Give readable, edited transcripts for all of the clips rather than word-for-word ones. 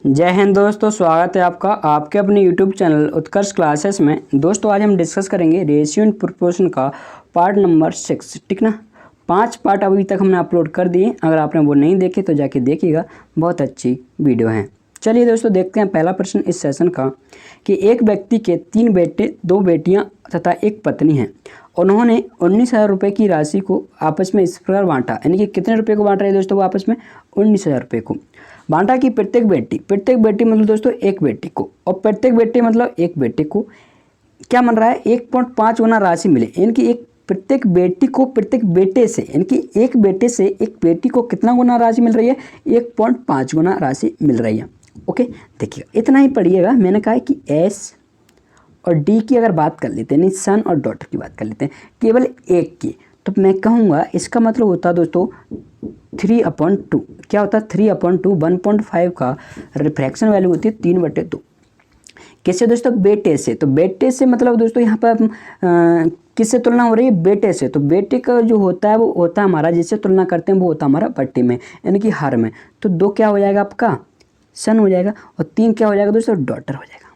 जय हिंद दोस्तों, स्वागत है आपका आपके अपने यूट्यूब चैनल उत्कर्ष क्लासेस में। दोस्तों आज हम डिस्कस करेंगे रेशियो एंड प्रोपोर्शन का पार्ट नंबर 6। ठीक ना, 5 पार्ट अभी तक हमने अपलोड कर दिए। अगर आपने वो नहीं देखे तो जाके देखिएगा, बहुत अच्छी वीडियो है। चलिए दोस्तों देखते हैं पहला प्रश्न इस सेशन का कि एक व्यक्ति के 3 बेटे 2 बेटियां तथा एक पत्नी हैं। उन्होंने 19,000 रुपये की राशि को आपस में इस प्रकार बांटा, यानी कि कितने रुपये को बांट रहे हैं दोस्तों वो आपस में 19,000 रुपये को बांटा कि प्रत्येक बेटी मतलब दोस्तों एक बेटी को, और प्रत्येक बेटे मतलब एक बेटे को क्या बन रहा है 1.5 गुना राशि मिले, यानी कि एक प्रत्येक बेटी को प्रत्येक बेटे से, यानी कि एक बेटे से एक बेटी को कितना गुना राशि मिल रही है 1.5 गुना राशि मिल रही है। ओके, देखिएगा इतना ही पढ़िएगा। मैंने कहा है कि एस और डी की अगर बात कर लेते हैं, यानी सन और डॉटर की बात कर लेते हैं केवल एक की, तो मैं कहूँगा इसका मतलब होता है दोस्तों 3/2। क्या होता है 3/2? 1.5 का रिफ्रैक्शन वैल्यू होती है 3/2। किससे दोस्तों? बेटे से। तो बेटे से मतलब दोस्तों यहाँ पर किससे तुलना हो रही है? बेटे से। तो बेटे का जो होता है वो होता है हमारा, जिससे तुलना करते हैं वो होता है हमारा बट्टे में, यानी कि हर में। तो 2 क्या हो जाएगा आपका? सन हो जाएगा, और 3 क्या हो जाएगा दोस्तों? डॉटर हो जाएगा।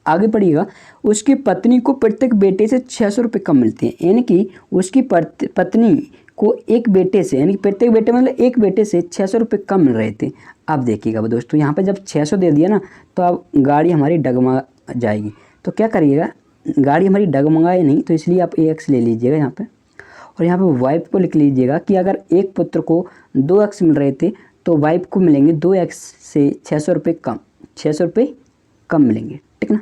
आगे पढ़िएगा, उसकी पत्नी को प्रत्येक बेटे से 600 रुपये कम मिलते हैं, यानी कि उसकी पत्नी को एक बेटे से, यानी कि प्रत्येक बेटे मतलब एक बेटे से 600 रुपये कम मिल रहे थे। अब देखिएगा दोस्तों यहाँ पे जब 600 दे दिया ना, तो अब गाड़ी हमारी डगमगा जाएगी। तो क्या करिएगा, गाड़ी हमारी डगमगाए नहीं, तो इसलिए आप AX ले लीजिएगा यहाँ पे, और यहाँ पे वाइफ को लिख लीजिएगा कि अगर एक पुत्र को 2X मिल रहे थे तो वाइफ को मिलेंगे 2X से 600 रुपये कम, 600 रुपये कम मिलेंगे। ठीक ना,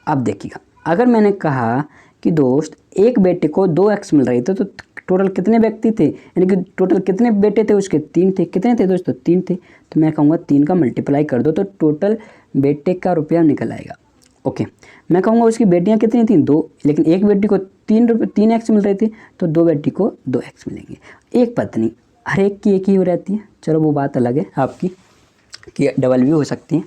अब देखिएगा अगर मैंने कहा कि दोस्त एक बेटे को 2X मिल रहे थे तो टोटल कितने व्यक्ति थे, यानी कि टोटल कितने बेटे थे उसके? 3 थे। कितने थे दोस्तों? 3 थे। तो मैं कहूँगा 3 का मल्टीप्लाई कर दो तो टोटल बेटे का रुपया निकल आएगा। ओके, मैं कहूँगा उसकी बेटियाँ कितनी थी? 2, लेकिन एक बेटी को 3X मिल रहे थे तो 2 बेटी को 2X मिलेंगे। एक पत्नी, हर एक की एक ही हो रहती है, चलो वो बात अलग है आपकी कि डबल भी हो सकती है।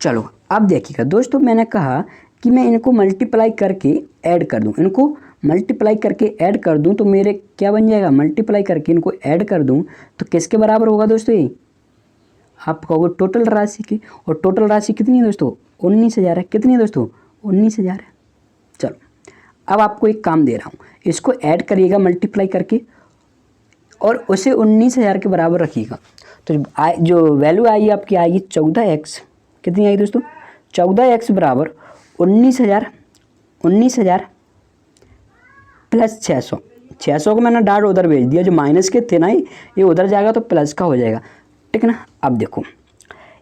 चलो अब देखिएगा दोस्तों, मैंने कहा कि मैं इनको मल्टीप्लाई करके ऐड कर दूं, इनको मल्टीप्लाई करके ऐड कर दूं तो मेरे क्या बन जाएगा? मल्टीप्लाई करके इनको ऐड कर दूं तो किसके बराबर होगा दोस्तों? ये आप कहोगे टोटल राशि की, और टोटल राशि कितनी है दोस्तों? 19,000 है। कितनी है दोस्तों? 19,000 है। चलो अब आपको एक काम दे रहा हूँ, इसको ऐड करिएगा मल्टीप्लाई करके और उसे 19,000 के बराबर रखिएगा। तो जो वैल्यू आई आपकी आएगी 14X। कितनी आई दोस्तों? 14X बराबर 19,000 प्लस 600। 600 को मैंने डाट उधर भेज दिया, जो माइनस के थे ना ये उधर जाएगा तो प्लस का हो जाएगा। ठीक ना, अब देखो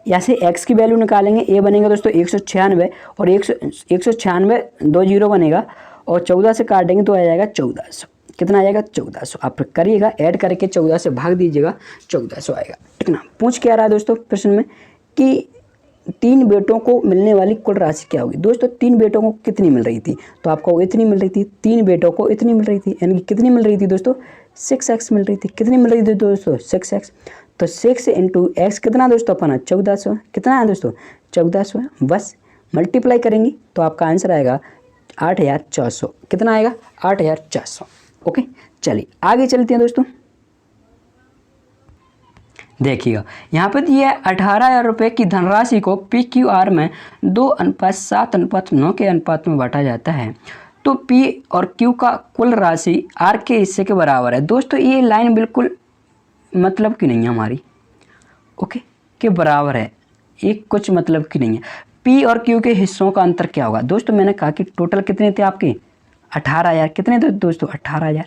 यहाँ से x की वैल्यू निकालेंगे, a बनेगा दोस्तों 196, और 196 2 0 बनेगा, और 14 से काटेंगे तो आ जाएगा 1400। कितना आ जाएगा? 1400। आप करिएगा ऐड करके 14 से भाग दीजिएगा, 1400 आएगा। ठीक ना, पूछ क्या रहा है दोस्तों प्रश्न में कि 3 बेटों को मिलने वाली कुल राशि क्या होगी? दोस्तों 3 बेटों को कितनी मिल रही थी? तो आपको इतनी मिल रही थी। 3 बेटों को इतनी मिल रही थी, यानी कि कितनी मिल रही थी दोस्तों? 6X मिल रही थी। कितनी मिल रही थी दोस्तों? 6X। तो 6 × X कितना दोस्तों अपना? 1400। कितना है दोस्तों? 1400 है। बस मल्टीप्लाई करेंगे तो आपका आंसर आएगा 8,400। कितना आएगा? 8,400। ओके, चलिए आगे चलते हैं दोस्तों। देखिएगा यहाँ पर दिया है 18,000 रुपये की धनराशि को PQR में 2:7:9 के अनुपात में बांटा जाता है, तो P और Q का कुल राशि R के हिस्से के बराबर है। दोस्तों ये लाइन बिल्कुल मतलब की नहीं है हमारी, ओके, के बराबर है, एक कुछ मतलब की नहीं है। P और Q के हिस्सों का अंतर क्या होगा? दोस्तों मैंने कहा कि टोटल कितने थे आपके? 18,000। कितने थे दोस्तों? 18,000।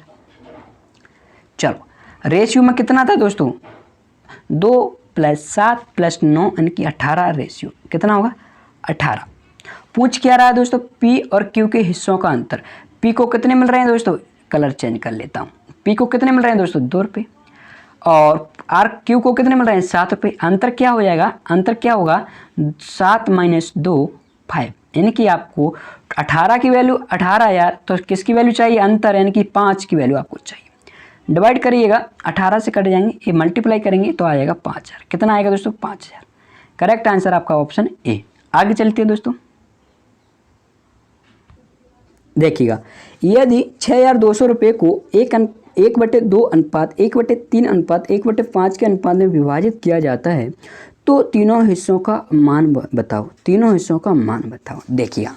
चलो रेशियो में कितना था दोस्तों? 2 + 7 + 9 यानी कि 18 रेशियो। कितना होगा? 18। पूछ क्या रहा है दोस्तों? P और Q के हिस्सों का अंतर। P को कितने मिल रहे हैं दोस्तों? कलर चेंज कर लेता हूँ। P को कितने मिल रहे हैं दोस्तों? 2 रुपये। और Q को कितने मिल रहे हैं? 7 रुपये। अंतर क्या हो जाएगा? अंतर क्या होगा? 7 - 2 5, यानी कि आपको 18 की वैल्यू 18,000, तो किसकी वैल्यू चाहिए? अंतर, यानी कि 5 की वैल्यू आपको चाहिए। डिवाइड करिएगा, 18 से कट जाएंगे, ये मल्टीप्लाई करेंगे तो आ जाएगा 5,000। कितना आएगा दोस्तों? 5,000। करेक्ट आंसर आपका ऑप्शन ए। आगे चलते हैं दोस्तों, देखिएगा यदि 6,200 रुपये को 1/2 अनुपात 1/3 अनुपात 1/5 के अनुपात में विभाजित किया जाता है तो तीनों हिस्सों का मान बताओ, तीनों हिस्सों का मान बताओ। देखिए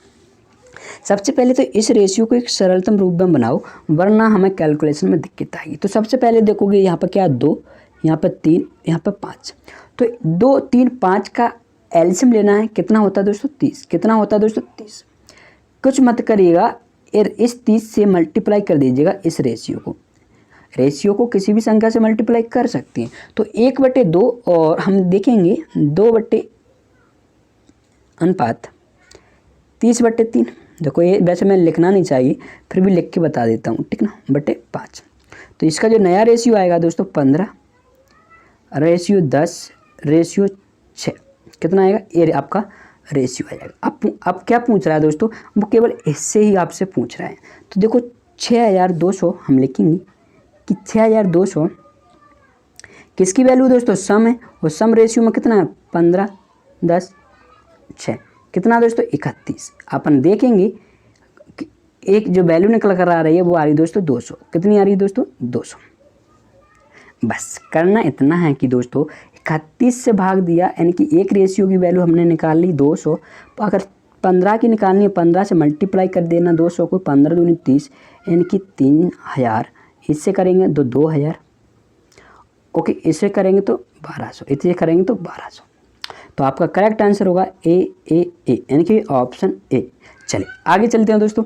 सबसे पहले तो इस रेशियो को एक सरलतम रूप में बनाओ, वरना हमें कैलकुलेशन में दिक्कत आएगी। तो सबसे पहले देखोगे यहाँ पर क्या 2, यहाँ पर 3, यहाँ पर 5। तो 2, 3, 5 का एलसीएम लेना है। कितना होता है दोस्तों? 30। कितना होता है दोस्तों? 30। कुछ मत करिएगा, इस 30 से मल्टीप्लाई कर दीजिएगा इस रेशियो को। रेशियो को किसी भी संख्या से मल्टीप्लाई कर सकती हैं। तो 1/2 और हम देखेंगे 2 अनुपात 30/3। देखो ये वैसे मैं लिखना नहीं चाहिए, फिर भी लिख के बता देता हूँ, ठीक ना, /5। तो इसका जो नया रेशियो आएगा दोस्तों 15, रेशियो 10, रेशियो 6। कितना आएगा? ये आपका रेशियो आ जाएगा। अब क्या पूछ रहा है दोस्तों? वो केवल इससे ही आपसे पूछ रहा है। तो देखो 6200 हम लिखेंगे कि 6200 किसकी वैल्यू दोस्तों? सम है, और सम रेशियो में कितना है? 15, 10, 6। कितना दोस्तों? 31। अपन देखेंगे कि एक जो वैल्यू निकल कर आ रही है वो आ रही दोस्तों 200। कितनी आ रही है दोस्तों? 200। बस करना इतना है कि दोस्तों 31 से भाग दिया, यानी कि एक रेशियो की वैल्यू हमने निकाल ली 200। तो अगर 15 की निकालनी है, 15 से मल्टीप्लाई कर देना 200 को। 15 दूनी 30, यानी कि 3000। इससे करेंगे तो 2000। ओके, इससे करेंगे तो 1200, इससे करेंगे तो 1200। तो आपका करेक्ट आंसर होगा ए, यानी कि ऑप्शन ए। चलिए आगे चलते हैं दोस्तों।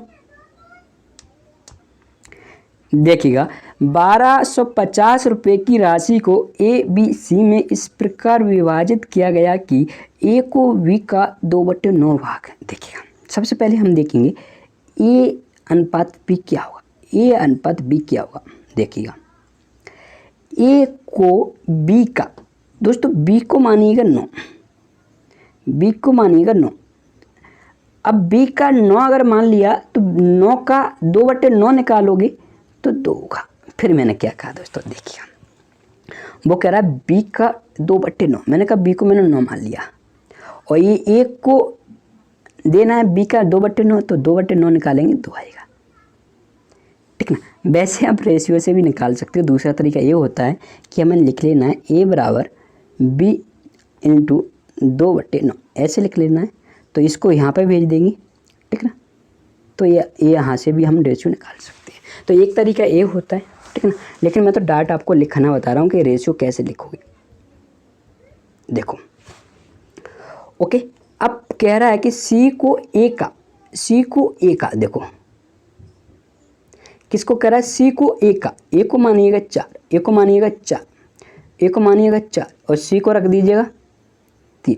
देखिएगा 1250 रुपये की राशि को ए बी सी में इस प्रकार विभाजित किया गया कि ए को बी का 2/9 भाग। देखिएगा सबसे पहले हम देखेंगे ए अनुपात बी क्या होगा। ए अनुपात बी क्या होगा? देखिएगा ए को बी का, दोस्तों बी को मानिएगा 9, बी को मानिएगा 9। अब बी का 9 अगर मान लिया तो 9 का 2/9 निकालोगे तो 2 होगा। फिर मैंने क्या कहा दोस्तों? देखिए वो कह रहा है बी का 2/9। मैंने कहा बी को मैंने 9 मान लिया, और ये एक को देना है बी का 2/9, तो 2/9 निकालेंगे 2 आएगा, ठीक ना। वैसे आप रेशियो से भी निकाल सकते हो। दूसरा तरीका ये होता है कि हमें लिख लेना है ए बराबर बी इंटू 2/9, ऐसे लिख लेना है। तो इसको यहाँ पे भेज देंगे, ठीक ना। तो ये यहाँ से भी हम रेशियो निकाल सकते हैं। तो एक तरीका ये होता है, ठीक ना। लेकिन मैं तो डाट आपको लिखना बता रहा हूँ कि रेशियो कैसे लिखोगे। देखो ओके, अब कह रहा है कि सी को ए का, देखो किसको कह रहा है? सी को ए का। ए को मानिएगा 4, ए को मानिएगा 4, ए को मानिएगा 4, और सी को रख दीजिएगा 3।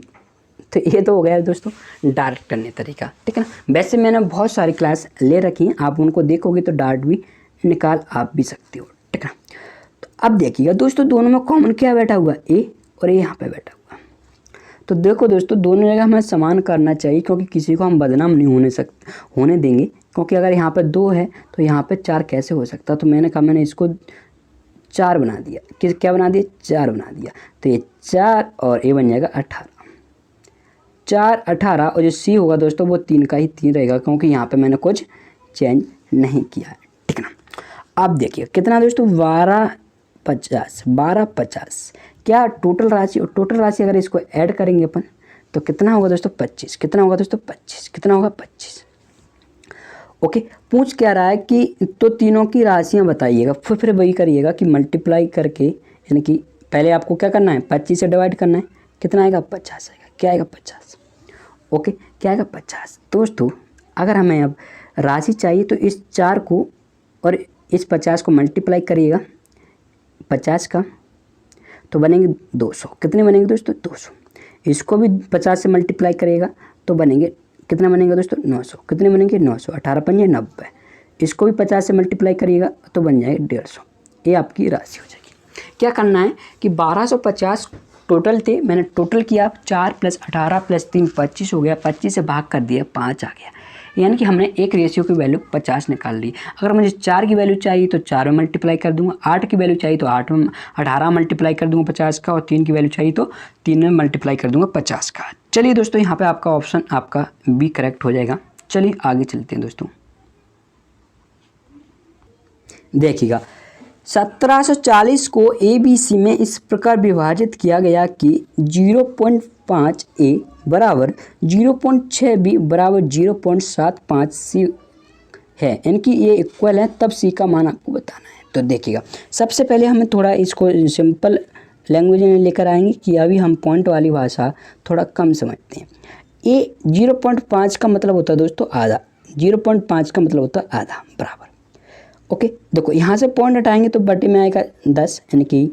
तो ये तो हो गया दोस्तों डायरेक्ट करने तरीका, ठीक है ना। वैसे मैंने बहुत सारी क्लास ले रखी हैं, आप उनको देखोगे तो डार्ट भी निकाल आप भी सकते हो, ठीक है ना। तो अब देखिएगा दोस्तों दोनों में कॉमन क्या बैठा हुआ? ए, और ए यहाँ पे बैठा हुआ। तो देखो दोस्तों दोनों जगह हमें समान करना चाहिए, क्योंकि किसी को हम बदनाम नहीं होने देंगे। क्योंकि अगर यहाँ पे 2 है तो यहाँ पे 4 कैसे हो सकता? तो मैंने कहा मैंने इसको 4 बना दिया। क्या बना दिया? 4 बना दिया। तो ये 4 और ए बन जाएगा 18। 4, 18, और जो सी होगा दोस्तों वो 3 का ही 3 रहेगा, क्योंकि यहाँ पे मैंने कुछ चेंज नहीं किया है, ठीक ना। अब देखिए कितना दोस्तों? 1250। क्या टोटल राशि, और टोटल राशि अगर इसको ऐड करेंगे अपन तो कितना होगा दोस्तों? 25। कितना होगा दोस्तों? 25। कितना होगा? 25। ओके, पूछ क्या रहा है कि तो तीनों की राशियाँ बताइएगा। फिर वही करिएगा कि मल्टीप्लाई करके, यानी कि पहले आपको क्या करना है? 25 से डिवाइड करना है। कितना आएगा? 50 आएगा। क्या आएगा? 50। ओके, क्या आएगा? 50। दोस्तों अगर हमें अब राशि चाहिए तो इस 4 को और इस 50 को मल्टीप्लाई करिएगा 50 का, तो बनेंगे 200। कितने बनेंगे दोस्तों? 200। इसको भी 50 से मल्टीप्लाई करिएगा तो बनेंगे, कितना बनेगा दोस्तों? 900। कितने बनेंगे? 900। 18 पंजे 90। इसको भी 50 से मल्टीप्लाई करिएगा तो बन जाएगा 150। ये आपकी राशि हो जाएगी। क्या करना है कि 1250 टोटल थे, मैंने टोटल किया 4 + 18 + 3 25 हो गया। 25 से भाग कर दिया 5 आ गया, यानी कि हमने एक रेशियो की वैल्यू 50 निकाल ली। अगर मुझे 4 की वैल्यू चाहिए तो 4 में मल्टीप्लाई कर दूंगा, 8 की वैल्यू चाहिए तो 18 मल्टीप्लाई कर दूंगा 50 का, और 3 की वैल्यू चाहिए तो 3 में मल्टीप्लाई कर दूंगा 50 का। चलिए दोस्तों यहाँ पे आपका ऑप्शन आपका बी करेक्ट हो जाएगा। चलिए आगे चलते हैं दोस्तों। देखिएगा 1740 को ABC में इस प्रकार विभाजित किया गया कि 0.5 A बराबर 0.6 B बराबर 0.75 C है, यानी कि ये इक्वल है, तब C का मान आपको बताना है। तो देखिएगा, सबसे पहले हमें थोड़ा इसको सिंपल लैंग्वेज में लेकर आएंगे कि अभी हम पॉइंट वाली भाषा थोड़ा कम समझते हैं। ये 0.5 का मतलब होता है दोस्तों आधा, 0.5 का मतलब होता है आधा बराबर। ओके, देखो यहाँ से पॉइंट हटाएंगे तो बटे में आएगा 10, यानी कि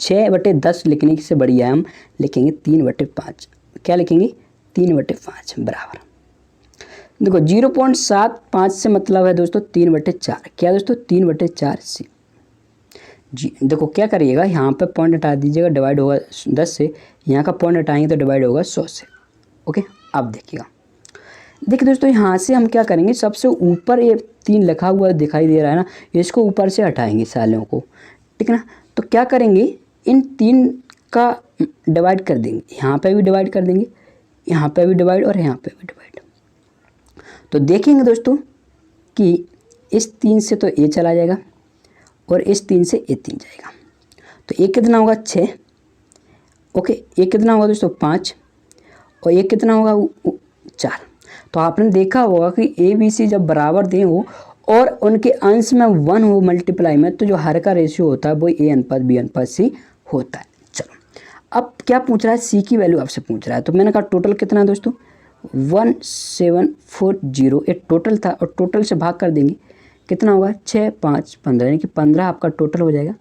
6/10 लिखने से बढ़िया हम लिखेंगे 3/5। क्या लिखेंगे? 3/5 बराबर। देखो 0.75 से मतलब है दोस्तों 3/4। क्या दोस्तों? 3/4 C। जी देखो क्या करिएगा, यहाँ पे पॉइंट हटा दीजिएगा, डिवाइड होगा 10 से, यहाँ का पॉइंट हटाएंगे तो डिवाइड होगा 100 से। ओके, अब देखिएगा, देखिए दोस्तों यहाँ से हम क्या करेंगे, सबसे ऊपर ये 3 लिखा हुआ दिखाई दे रहा है ना, इसको ऊपर से हटाएंगे सालों को, ठीक है ना। तो क्या करेंगे, इन 3 का डिवाइड कर देंगे, यहाँ पे भी डिवाइड कर देंगे, यहाँ पे भी डिवाइड और यहाँ पे भी डिवाइड। तो देखेंगे दोस्तों कि इस 3 से तो ए चला जाएगा और इस 3 से ए 3 जाएगा, तो एक कितना होगा 6। ओके, एक कितना होगा दोस्तों 5 और एक कितना होगा 4। तो आपने देखा होगा कि ABC जब बराबर दें हो और उनके अंश में 1 हो मल्टीप्लाई में, तो जो हर का रेशियो होता है वो A/B/C होता है। चलो, अब क्या पूछ रहा है, C की वैल्यू आपसे पूछ रहा है। तो मैंने कहा टोटल कितना है दोस्तों 1740, ये टोटल था और टोटल से भाग कर देंगे, कितना होगा 6, 5, 15, यानी कि 15 आपका टोटल हो जाएगा।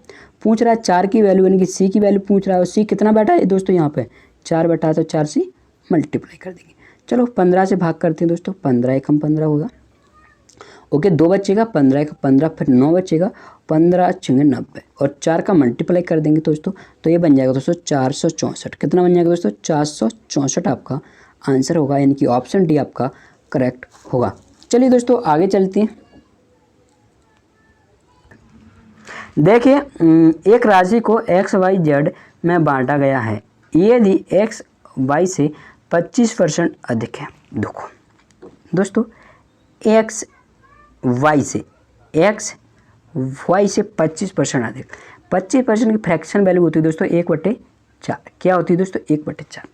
पूछ रहा है 4 की वैल्यू, यानी कि C की वैल्यू पूछ रहा है, और C कितना बैठा है दोस्तों यहाँ पे 4 बैठा है, तो 4 से मल्टीप्लाई कर देंगे। चलो 15 से भाग करते हैं दोस्तों, 15 एकम 15 होगा। ओके, 2 बचेगा, 15 एक 15, फिर 9 बचेगा, 15 6 90 और 4 का मल्टीप्लाई कर देंगे दोस्तों, तो ये बन जाएगा दोस्तों 464। कितना बन जाएगा दोस्तों 464 आपका आंसर होगा, यानी कि ऑप्शन डी आपका करेक्ट होगा। चलिए दोस्तों आगे चलते हैं। देखिए, एक राशि को XYZ में बांटा गया है, यदि X Y से 25% अधिक है। देखो दोस्तों, X Y से 25% अधिक, 25% की फ्रैक्शन वैल्यू होती है दोस्तों 1/4। क्या होती है दोस्तों 1/4।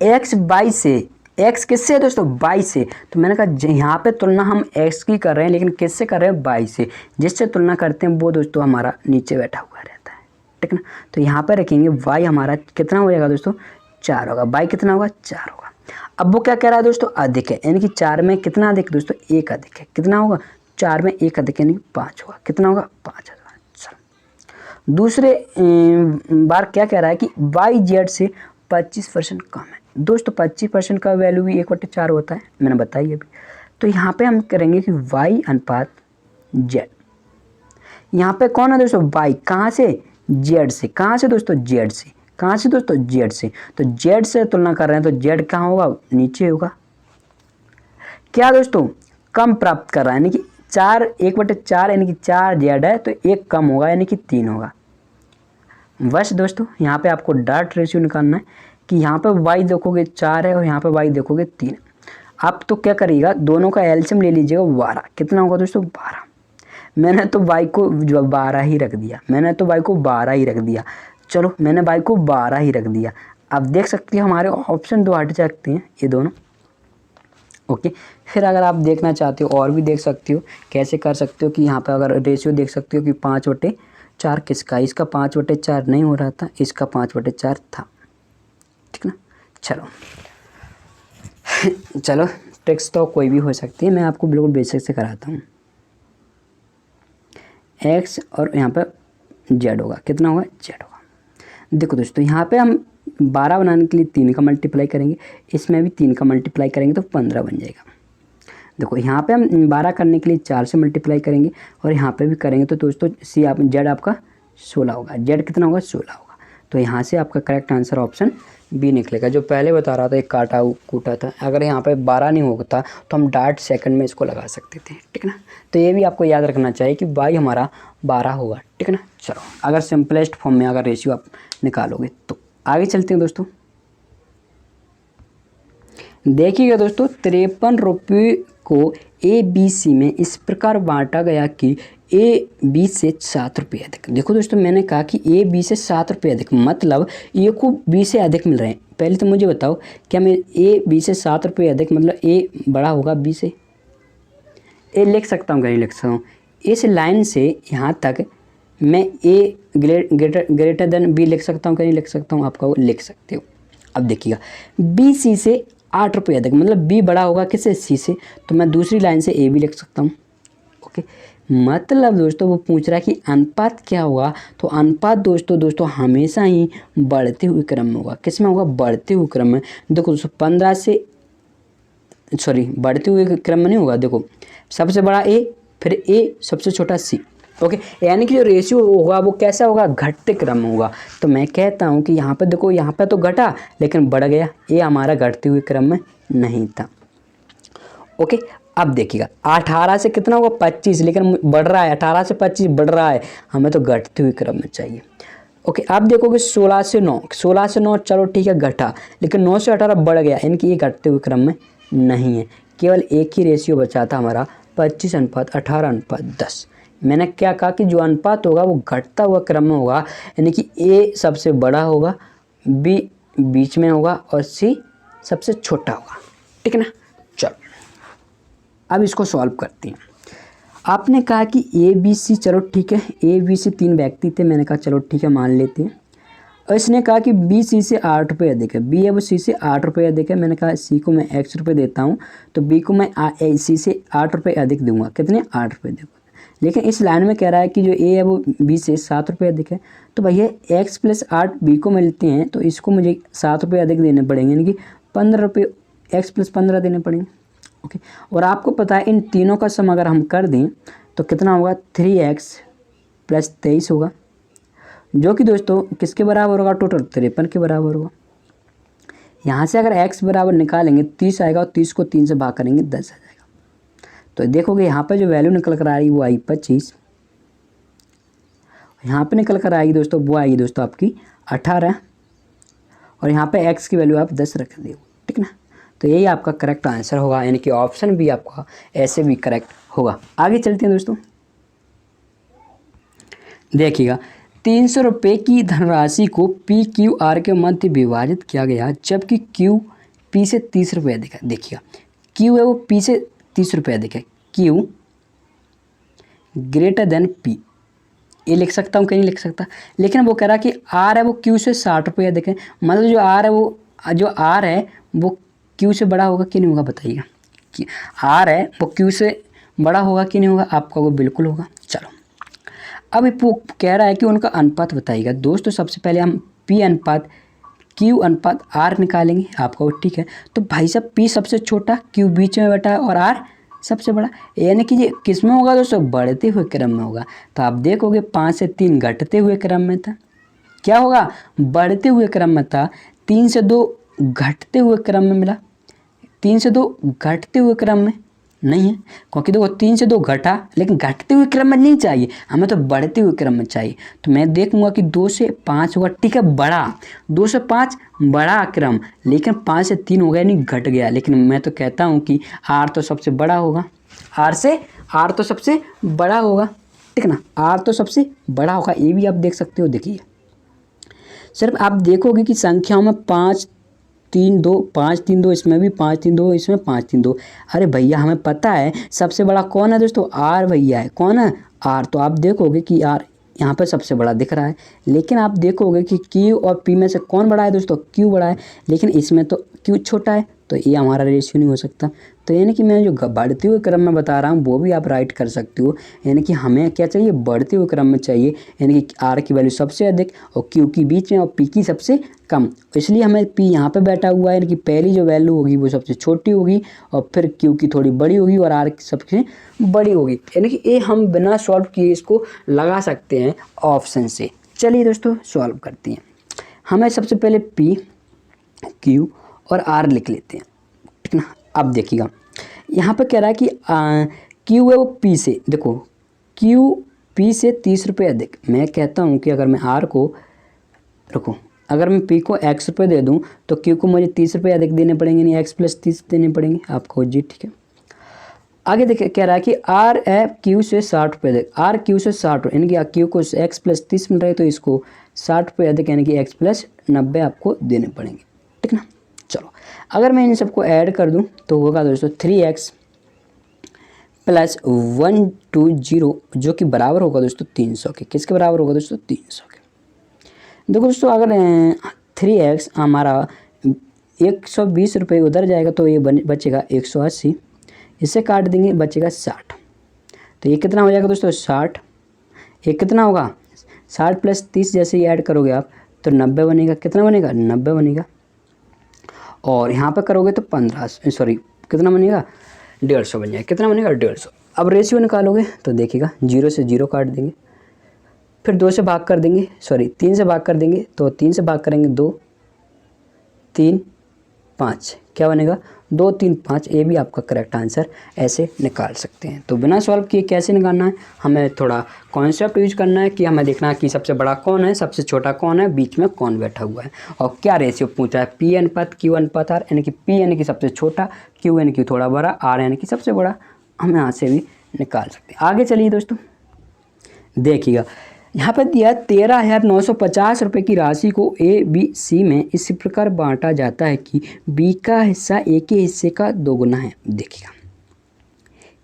X Y से, X किससे है दोस्तों Y से, तो मैंने कहा यहाँ पे तुलना हम X की कर रहे हैं, लेकिन किससे कर रहे हैं Y से, जिससे तुलना करते हैं वो दोस्तों हमारा नीचे बैठा हुआ रहता है, ठीक है ना। तो यहाँ पे रखेंगे Y हमारा कितना हो जाएगा दोस्तों 4 होगा, Y कितना होगा 4 होगा। अब वो क्या कह रहा है दोस्तों अधिक है, यानी कि 4 में कितना अधिक दोस्तों 1 अधिक है, कितना होगा 4 में 1 अधिक यानी 5 होगा, कितना होगा 5 होगा। दूसरे बार क्या कह रहा है कि YZ से 25% कम है। दोस्तों 25% का वैल्यू भी 1/4 होता है, मैंने बताई अभी। तो यहाँ पे हम करेंगे कि Y अनुपात Z, यहाँ पे कौन है दोस्तों Y, कहाँ से Z से, कहाँ से दोस्तों Z से, कहाँ से दोस्तों Z से, तो Z से तुलना कर रहे हैं तो Z कहाँ होगा नीचे होगा। क्या दोस्तों कम प्राप्त कर रहा है, यानी कि 1/4 यानी कि 4 Z है तो 1 कम होगा यानी कि 3 होगा। बस दोस्तों यहाँ पे आपको डॉट रेशियो निकालना है कि यहाँ पे Y देखोगे 4 है और यहाँ पे Y देखोगे 3। आप तो क्या करिएगा, दोनों का एलसीएम ले लीजिएगा 12। कितना होगा दोस्तों 12। मैंने तो Y को 12 ही रख दिया, चलो मैंने Y को 12 ही रख दिया। अब देख सकते हैं हमारे ऑप्शन 2 हट सकते हैं ये दोनों। ओके, फिर अगर आप देखना चाहते हो और भी देख सकते हो, कैसे कर सकते हो कि यहाँ पे अगर रेशियो देख सकते हो कि 5/4 किसका, इसका 5/4 नहीं हो रहा था, इसका 5/4 था, ठीक ना। चलो ट्रिक्स तो कोई भी हो सकती है, मैं आपको बिल्कुल बेसिक से कराता हूँ। X और यहाँ पे Z होगा, कितना होगा Z होगा। देखो दोस्तों यहाँ पे हम 12 बनाने के लिए 3 का मल्टीप्लाई करेंगे, इसमें भी 3 का मल्टीप्लाई करेंगे तो 15 बन जाएगा। देखो यहाँ पे हम 12 करने के लिए 4 से मल्टीप्लाई करेंगे और यहाँ पे भी करेंगे तो दोस्तों Z आपका 16 होगा, Z कितना होगा 16 होगा। तो यहाँ से आपका करेक्ट आंसर ऑप्शन बी निकलेगा। जो पहले बता रहा था एक काटा कूटा था, अगर यहाँ पे 12 नहीं होता तो हम डॉट सेकंड में इसको लगा सकते थे, ठीक ना। तो ये भी आपको याद रखना चाहिए कि Y हमारा 12 होगा, ठीक है ना। चलो अगर सिंपलेस्ट फॉर्म में अगर रेशियो आप निकालोगे तो आगे चलते हैं दोस्तों। देखिएगा दोस्तों 53 रुपये को ABC में इस प्रकार बांटा गया कि ए बी से 7 रुपये अधिक। देखो दोस्तों मैंने कहा कि ए बी से 7 रुपये अधिक, मतलब ए को बी से अधिक मिल रहे हैं। पहले तो मुझे बताओ क्या मैं ए बी से 7 रुपये अधिक मतलब ए बड़ा होगा बी से? ए लिख सकता हूँ, कहीं लिख सकता हूँ। इस लाइन से यहाँ तक मैं ए ग्रेटर देन बी लिख सकता हूँ, कहीं लिख सकता हूँ? आपका वो लिख सकते हो। अब देखिएगा बी सी से 8 रुपये अधिक, मतलब बी बड़ा होगा किससे? सी से, तो मैं दूसरी लाइन से ए भी लिख सकता हूँ। ओके, मतलब दोस्तों वो पूछ रहा है कि अनुपात क्या होगा, तो अनुपात दोस्तों हमेशा ही बढ़ते हुए क्रम में होगा। किस में होगा? बढ़ते हुए क्रम में। देखो दोस्तों 15 से बढ़ते हुए क्रम में नहीं होगा। देखो सबसे बड़ा ए, फिर ए सबसे छोटा सी। ओके, यानी कि जो रेशियो होगा वो कैसा होगा? घटते क्रम में होगा। तो मैं कहता हूँ कि यहाँ पे देखो, यहाँ पे तो घटा लेकिन बढ़ गया, ये हमारा घटते हुए क्रम में नहीं था। ओके, अब देखिएगा 18 से कितना होगा? 25, लेकिन बढ़ रहा है, 18 से 25 बढ़ रहा है, हमें तो घटते हुए क्रम में चाहिए। ओके, आप देखोगे 16 से 9 चलो ठीक है घटा, लेकिन 9 से 18 बढ़ गया, यानी कि ये घटते हुए क्रम में नहीं है। केवल एक ही रेशियो बचा था हमारा 25:18:10। मैंने क्या कहा कि जो अनुपात होगा वो घटता हुआ क्रम में होगा, यानी कि ए सबसे बड़ा होगा, बी बीच में होगा और सी सबसे छोटा होगा। ठीक है ना? चलो अब इसको सॉल्व करते हैं। आपने कहा कि ए बी सी, चलो ठीक है, ए बी सी 3 व्यक्ति थे। मैंने कहा चलो ठीक है मान लेते हैं। और इसने कहा कि बी सी से 8 रुपये अधिक है, बी है वो सी से 8 रुपये अधिक है। मैंने कहा सी को मैं x रुपये देता हूँ, तो बी को मैं सी से 8 रुपये अधिक दूंगा। कितने? 8 रुपये दूंगा। लेकिन इस लाइन में कह रहा है कि जो ए है वो बी से 7 रुपये अधिक है, तो भैया x + 8 बी को मिलते हैं, तो इसको मुझे 7 रुपये अधिक देने पड़ेंगे, यानी कि 15 रुपये, x + 15 देने पड़ेंगे। ओके, और आपको पता है इन तीनों का सम अगर हम कर दें तो कितना होगा? 3x + 23 होगा, जो कि दोस्तों किसके बराबर होगा? टोटल 53 के बराबर होगा। यहाँ से अगर x बराबर निकालेंगे 30 आएगा, और 30 को 3 से भाग करेंगे 10 आ जाएगा। तो देखोगे यहाँ पर जो वैल्यू निकल कर आ रही वो आई 25, यहाँ पे निकल कर आएगी दोस्तों वो आएगी दोस्तों आपकी 18, और यहाँ पे x की वैल्यू आप 10 रख दो। ठीक ना? तो यही आपका करेक्ट आंसर होगा, यानी कि ऑप्शन भी आपका ऐसे भी करेक्ट होगा। आगे चलते हैं दोस्तों, देखिएगा 300 रुपये की धनराशि को PQR के मध्य विभाजित किया गया, जबकि Q P से 30 रुपये अधिक है। देखिएगा Q है वो P से 30 रुपये अधिक है, Q ग्रेटर देन P, ये लिख सकता हूँ, कहीं लिख सकता, लेकिन वो कह रहा कि R है वो Q से 60 रुपये अधिक है। मतलब जो R है वो Q से बड़ा होगा कि नहीं होगा? बताइएगा कि R है वो Q से बड़ा होगा कि नहीं होगा? आपका वो बिल्कुल होगा। चलो अब वो कह रहा है कि उनका अनुपात बताइएगा। दोस्तों सबसे पहले हम P अनुपात Q अनुपात R निकालेंगे, आपका वो ठीक है। तो भाई साहब P सबसे छोटा, Q बीच में बैठा है और R सबसे बड़ा, यानी कि ये किस में होगा दोस्तों? बढ़ते हुए क्रम में होगा। तो आप देखोगे 5 से 3 घटते हुए क्रम में था, क्या होगा? बढ़ते हुए क्रम में था। 3 से 2 घटते हुए क्रम में मिला, 3 से 2 घटते हुए क्रम में नहीं है, क्योंकि देखो 3 से 2 घटा, लेकिन घटते हुए क्रम में नहीं चाहिए हमें, तो बढ़ते हुए क्रम में चाहिए। तो मैं देखूंगा कि 2 से 5 होगा, ठीक है बड़ा, 2 से 5 बड़ा क्रम, लेकिन 5 से 3 हो गया नहीं घट गया। लेकिन मैं तो कहता हूँ कि R तो सबसे बड़ा होगा, R तो सबसे बड़ा होगा। ठीक ना? R तो सबसे बड़ा होगा, ये भी आप देख सकते हो। देखिए सिर्फ आप देखोगे कि संख्याओं में 5 3 2 5 3 2, इसमें भी 5 3 2, इसमें 5 3 2। अरे भैया हमें पता है सबसे बड़ा कौन है दोस्तों? R भैया है। कौन है? R। तो आप देखोगे कि R यहाँ पर सबसे बड़ा दिख रहा है, लेकिन आप देखोगे कि Q और P में से कौन बड़ा है दोस्तों? Q बड़ा है, लेकिन इसमें तो Q छोटा है, तो ये हमारा रेशियो नहीं हो सकता। तो यानी कि मैं जो बढ़ते हुए क्रम में बता रहा हूँ वो भी आप राइट कर सकते हो, यानी कि हमें क्या चाहिए? बढ़ते हुए क्रम में चाहिए, यानी कि R की वैल्यू सबसे अधिक और Q की बीच में और P की सबसे कम। इसलिए हमें P यहाँ पे बैठा हुआ है, यानी कि पहली जो वैल्यू होगी वो सबसे छोटी होगी और फिर Q की थोड़ी बड़ी होगी और R की सबसे बड़ी होगी। यानी कि ये हम बिना सॉल्व किए इसको लगा सकते हैं ऑप्शन से। चलिए दोस्तों सॉल्व करते हैं। हमें सबसे पहले P Q और R लिख लेते हैं। ठीक ना? अब देखिएगा यहाँ पे कह रहा है कि Q है वो P से, देखो Q P से 30 रुपये अधिक। मैं कहता हूँ कि अगर मैं R को रखूँ, अगर मैं P को x रुपये दे दूँ तो Q को मुझे 30 रुपये अधिक देने पड़ेंगे, नहीं x + 30 देने पड़ेंगे आपको जी। ठीक है, आगे देखिए कह रहा है कि आर एफ क्यू से 60 रुपये अधिक, आर क्यू से 60 यानी कि क्यू को एक्स प्लस 30 मिल रहा है तो इसको 60 रुपये अधिक यानी कि एक्स प्लस 90 आपको देने पड़ेंगे, ठीक ना। चलो अगर मैं इन सबको ऐड कर दूं तो होगा दोस्तों 3x प्लस 120 जो कि बराबर होगा दोस्तों 300 के। किसके बराबर होगा दोस्तों? 300 के। देखो दोस्तों अगर 3x हमारा 120 रुपये उधर जाएगा तो ये बचेगा 180, इसे काट देंगे बचेगा 60, तो ये कितना हो जाएगा दोस्तों? 60। ये कितना होगा? 60 प्लस 30 जैसे ही ऐड करोगे आप तो 90 बनेगा। कितना बनेगा? 90 बनेगा। और यहाँ पर करोगे तो 15 सॉरी कितना बनेगा? 150 बन जाएगा। कितना बनेगा? 150। अब रेशियो निकालोगे तो देखिएगा 0 से 0 काट देंगे, फिर 2 से भाग कर देंगे, सॉरी 3 से भाग कर देंगे, तो 3 से भाग करेंगे 2 3 5, क्या बनेगा? 2 3 5। ये भी आपका करेक्ट आंसर ऐसे निकाल सकते हैं। तो बिना सॉल्व किए कैसे निकालना है, हमें थोड़ा कॉन्सेप्ट यूज करना है कि हमें देखना है कि सबसे बड़ा कौन है, सबसे छोटा कौन है, बीच में कौन बैठा हुआ है, और क्या रेशियो पूछा है, पी अनुपात क्यू अनुपात आर, यानी कि पी यानी कि सबसे छोटा, क्यू यानी कि थोड़ा बड़ा, आर यानी कि सबसे बड़ा, हम यहाँ से भी निकाल सकते हैं। आगे चलिए दोस्तों देखिएगा, यहाँ पर दिया 13,950 रुपये की राशि को ए बी सी में इस प्रकार बांटा जाता है कि बी का हिस्सा ए के हिस्से का दोगुना है। देखिएगा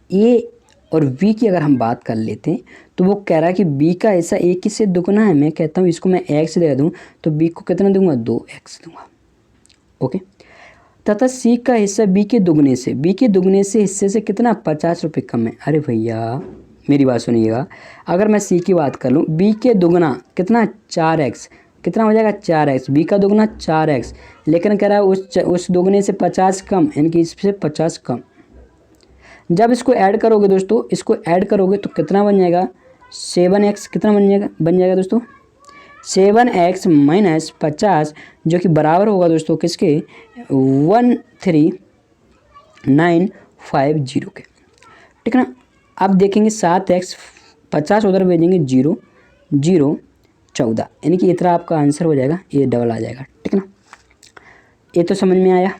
ए और बी की अगर हम बात कर लेते हैं तो वो कह रहा है कि बी का हिस्सा ए के से दोगुना है। मैं कहता हूँ इसको मैं एक्स दे दूँ तो बी को कितना दूंगा? 2x दूंगा, ओके। तथा सी का हिस्सा बी के दुगने से, बी के दुगने से हिस्से से कितना? 50 रुपये कम है। अरे भैया मेरी बात सुनिएगा, अगर मैं सी की बात कर लूँ, बी के दुगना कितना? 4x, कितना हो जाएगा? 4x, बी का दुगना 4x, लेकिन कह रहा है उस दुगने से 50 कम, यानी कि इससे 50 कम। जब इसको ऐड करोगे दोस्तों, इसको ऐड करोगे तो कितना बन जाएगा? 7x, कितना बन जाएगा दोस्तों? 7x माइनस 50 जो कि बराबर होगा दोस्तों किसके? 13950 के, ठीक है ना। अब देखेंगे 7x 50 उधर भेजेंगे 0 0 14, यानी कि इतना आपका आंसर हो जाएगा, ये डबल आ जाएगा, ठीक है ना। ये तो समझ में आया।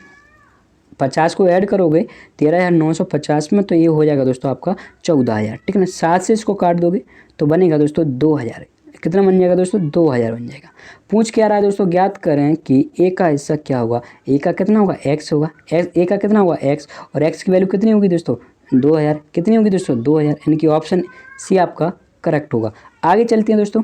50 को ऐड करोगे 13,950 में तो ये हो जाएगा दोस्तों आपका 14,000, ठीक है ना। 7 से इसको काट दोगे तो बनेगा दोस्तों 2,000। कितना बन जाएगा दोस्तों? 2,000 बन जाएगा। पूछ क्या रहा है दोस्तों? ज्ञात करें कि ए का हिस्सा क्या होगा? ए का कितना होगा? x होगा। ए का कितना होगा? x, और x की वैल्यू कितनी होगी दोस्तों? 2,000। कितनी होगी दोस्तों? 2,000, यानी कि ऑप्शन सी आपका करेक्ट होगा। आगे चलते हैं दोस्तों,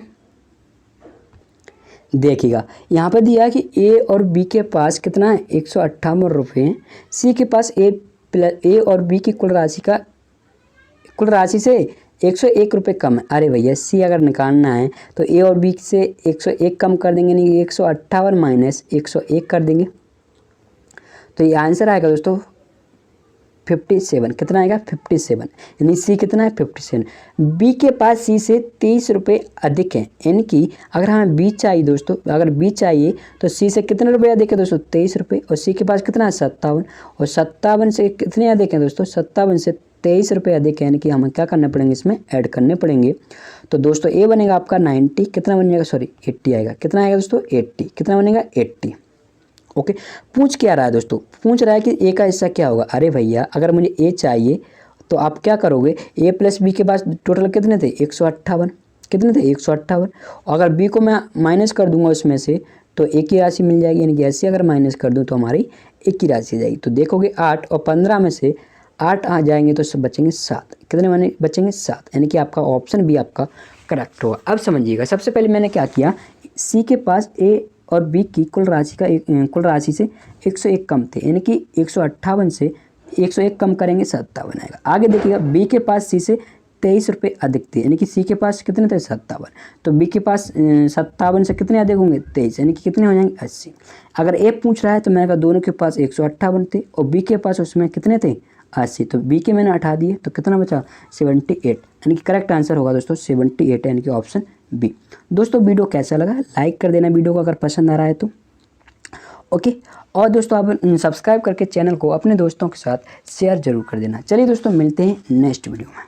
देखिएगा यहाँ पर दिया कि ए और बी के पास कितना है? 158 रुपये। सी के पास ए और बी की कुल राशि से 101 रुपये कम है। अरे भैया सी अगर निकालना है तो ए और बी से 101 कम कर देंगे, यानी 158 माइनस 101 कर देंगे, तो ये आंसर आएगा दोस्तों 57। कितना आएगा? 57, यानी सी कितना है? 57। बी के पास सी से 23 रुपये अधिक है, यानी कि अगर हमें बी चाहिए दोस्तों, अगर बी चाहिए तो सी से कितने रुपये अधिक है दोस्तों? 23 रुपये, और सी के पास कितना है? 57, और 57 से कितने अधिक हैं दोस्तों? 57 से 23 रुपये अधिक है, यानी कि हमें क्या करने पड़ेंगे? इसमें ऐड करने पड़ेंगे। तो दोस्तों ए बनेगा आपका 90, कितना बन जाएगा? सॉरी 80 आएगा। कितना आएगा दोस्तों? 80। कितना बनेगा? 80, ओके। पूछ क्या रहा है दोस्तों? पूछ रहा है कि ए का हिस्सा क्या होगा। अरे भैया अगर मुझे ए चाहिए तो आप क्या करोगे? ए प्लस बी के पास टोटल कितने थे? 158। कितने थे? 158। अगर बी को मैं माइनस कर दूंगा उसमें से तो एक ही राशि मिल जाएगी, यानी कि ऐसे अगर माइनस कर दूं तो हमारी एक ही राशि जाएगी। तो देखोगे 8 और 15 में से 8 आ जाएंगे तो सब बचेंगे 7। कितने माने बचेंगे? 7, यानी कि आपका ऑप्शन भी आपका करेक्ट होगा। अब समझिएगा, सबसे पहले मैंने क्या किया, सी के पास ए और बी की कुल राशि से 101 कम थे, यानी कि 158 से 101 कम करेंगे 57 आएगा। आगे देखिएगा बी के पास सी से 23 रुपये अधिक थे, यानी कि सी के पास कितने थे? 57, तो बी के पास 57 से कितने अधिक होंगे? 23, यानी कि कितने हो जाएंगे? 80। अगर ए पूछ रहा है तो मैंने कहा दोनों के पास 158 थे और बी के पास उसमें कितने थे? 80, तो बी के मैंने हटा दिए तो कितना बचा? 78, यानी कि करेक्ट आंसर होगा दोस्तों 78, यानी कि ऑप्शन बी। दोस्तों वीडियो कैसा लगा? लाइक कर देना वीडियो को अगर पसंद आ रहा है तो, ओके। और दोस्तों आप सब्सक्राइब करके चैनल को अपने दोस्तों के साथ शेयर जरूर कर देना। चलिए दोस्तों मिलते हैं नेक्स्ट वीडियो में।